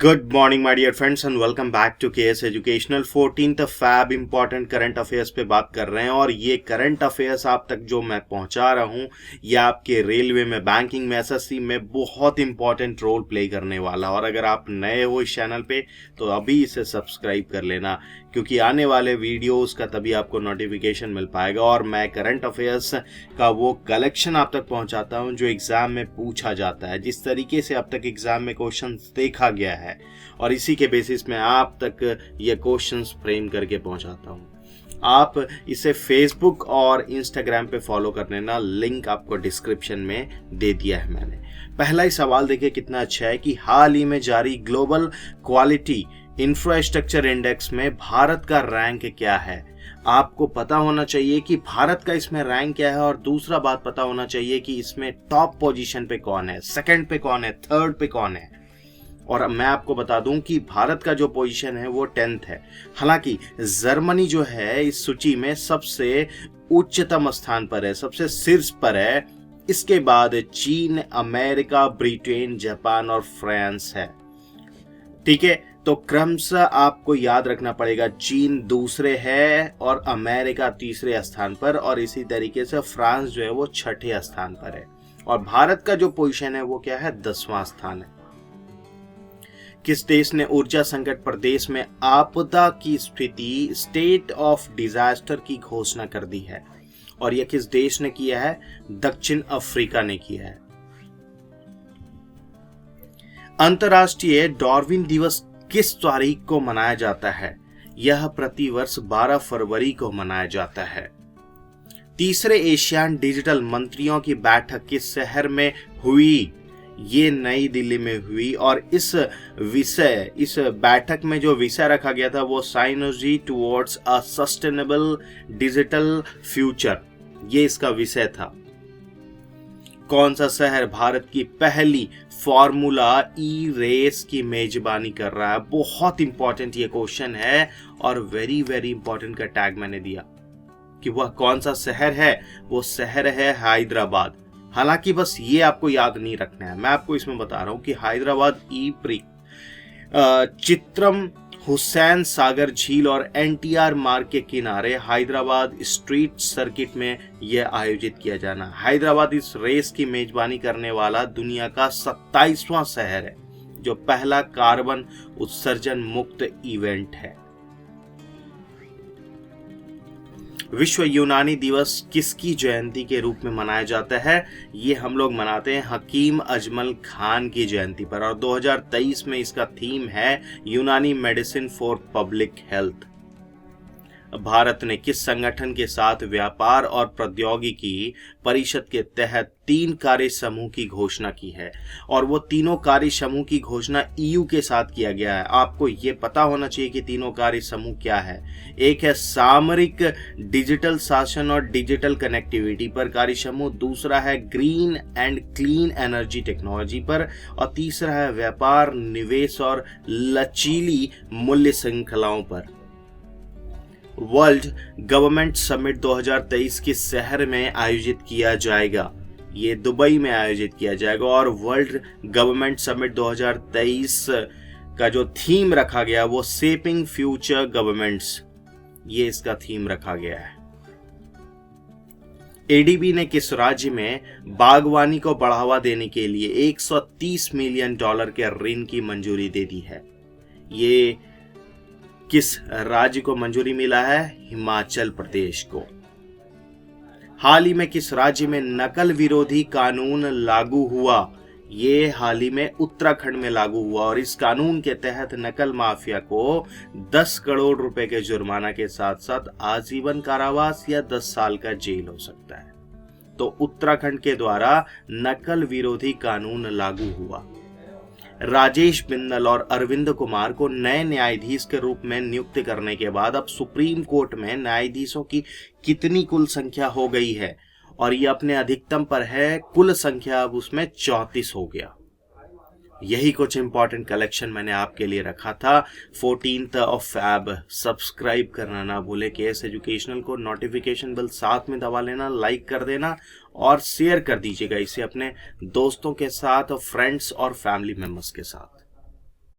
Good morning my dear friends and welcome back to KS educational. 14th Feb important current affairs पे बात कर रहे हैं और ये करंट अफेयर्स आप तक जो मैं पहुंचा रहा हूँ ये आपके रेलवे में, बैंकिंग में, एसएससी में बहुत इंपॉर्टेंट रोल प्ले करने वाला। और अगर आप नए हो इस चैनल पे तो अभी इसे सब्सक्राइब कर लेना, क्योंकि आने वाले वीडियोस का तभी आपको नोटिफिकेशन मिल पाएगा और मैं करंट अफेयर्स का वो कलेक्शन आप तक पहुंचाता हूं जो एग्जाम में पूछा जाता है, जिस तरीके से अब तक एग्जाम में क्वेश्चंस देखा गया है और इसी के बेसिस में आप तक ये क्वेश्चंस फ्रेम करके पहुंचाता हूं। आप इसे फेसबुक और इंस्टाग्राम पे फॉलो कर लेना, लिंक आपको डिस्क्रिप्शन में दे दिया है मैंने। पहला ही सवाल देखिए कितना अच्छा है कि हाल ही में जारी ग्लोबल क्वालिटी इंफ्रास्ट्रक्चर इंडेक्स में भारत का रैंक क्या है। आपको पता होना चाहिए कि भारत का इसमें रैंक क्या है और दूसरा बात पता होना चाहिए कि इसमें टॉप पोजीशन पे कौन है, सेकंड पे कौन है, थर्ड पे कौन है। और मैं आपको बता दूं कि भारत का जो पोजीशन है वो 10th है। हालांकि जर्मनी जो है इस सूची में सबसे उच्चतम स्थान पर है, सबसे शीर्ष पर है। इसके बाद चीन, अमेरिका, ब्रिटेन, जापान और फ्रांस है। ठीक है, तो क्रमशः आपको याद रखना पड़ेगा, चीन दूसरे है और अमेरिका तीसरे स्थान पर और इसी तरीके से फ्रांस जो है वो छठे स्थान पर है। और भारत का जो पोजीशन है वो क्या है, 10वां स्थान है। किस देश ने ऊर्जा संकट प्रदेश में आपदा की स्थिति, स्टेट ऑफ डिजास्टर की घोषणा कर दी है और यह किस देश ने किया है, दक्षिण अफ्रीका ने किया है। अंतर्राष्ट्रीय डार्विन दिवस किस तारीख को मनाया जाता है? यह प्रतिवर्ष 12 फरवरी को मनाया जाता है। तीसरे एशियान डिजिटल मंत्रियों की बैठक किस शहर में हुई? ये नई दिल्ली में हुई और इस बैठक में जो विषय रखा गया था वो synergy towards a sustainable digital future, ये इसका विषय था। कौन सा शहर भारत की पहली फॉर्मूला ई रेस की मेजबानी कर रहा है? बहुत इंपॉर्टेंट ये क्वेश्चन है और वेरी वेरी इंपॉर्टेंट का टैग मैंने दिया कि वह कौन सा शहर है। वो शहर है हैदराबाद। हालांकि बस ये आपको याद नहीं रखना है, मैं आपको इसमें बता रहा हूं कि हैदराबाद चित्रम, हुसैन सागर झील और एनटीआर मार्ग के किनारे हैदराबाद स्ट्रीट सर्किट में यह आयोजित किया जाना। हैदराबाद इस रेस की मेजबानी करने वाला दुनिया का 27वां शहर है जो पहला कार्बन उत्सर्जन मुक्त इवेंट है। विश्व यूनानी दिवस किसकी जयंती के रूप में मनाया जाता है? ये हम लोग मनाते हैं हकीम अजमल खान की जयंती पर और 2023 में इसका थीम है यूनानी medicine for public health. Bharat ने किस संगठन के साथ व्यापार और प्रौद्योगिकी परिषद के तहत 3 कार्य समूह की घोषणा की है? और वो तीनों कार्य समूह की घोषणा ईयू के साथ किया गया है। आपको ये पता होना चाहिए कि तीनों कार्य समूह क्या है। एक है सामरिक डिजिटल शासन और डिजिटल कनेक्टिविटी पर कार्य समूह, दूसरा है green and clean energy technology पर और तीसरा है व्यापार, निवेश और लचीली मूल्य श्रृंखलाओं पर। वर्ल्ड गवर्नमेंट समिट 2023 किस शहर में आयोजित किया जाएगा? ये दुबई में आयोजित किया जाएगा और वर्ल्ड गवर्नमेंट समिट 2023 का जो थीम रखा गया वो शेपिंग फ्यूचर गवर्नमेंट्स, ये इसका थीम रखा गया है। एडीबी ने किस राज्य में बागवानी को बढ़ावा देने के लिए $130 मिलियन के ऋण की मंजूरी दे दी है? ये किस राज्य को मंजूरी मिला है? हिमाचल प्रदेश को। हाल ही में किस राज्य में नकल विरोधी कानून लागू हुआ? ये हाल ही में उत्तराखंड में लागू हुआ और इस कानून के तहत नकल माफिया को 10 करोड़ रुपए के जुर्माना के साथ साथ आजीवन कारावास या 10 साल का जेल हो सकता है। तो उत्तराखंड के द्वारा नकल विरोधी कानून लागू हुआ। राजेश बिंदल और अरविंद कुमार को नए न्यायाधीश के रूप में नियुक्त करने के बाद अब सुप्रीम कोर्ट में न्यायाधीशों की कितनी कुल संख्या हो गई है? और ये अपने अधिकतम पर है, कुल संख्या अब उसमें 34 हो गया। यही कुछ इंपॉर्टेंट कलेक्शन मैंने आपके लिए रखा था। 14th फैब सब्सक्राइब करना ना भूले केएस एजुकेशनल को, नोटिफिकेशन बेल साथ में दबा लेना, लाइक कर देना और शेयर कर दीजिएगा इसे अपने दोस्तों के साथ, फ्रेंड्स और फैमिली मेंबर्स के साथ।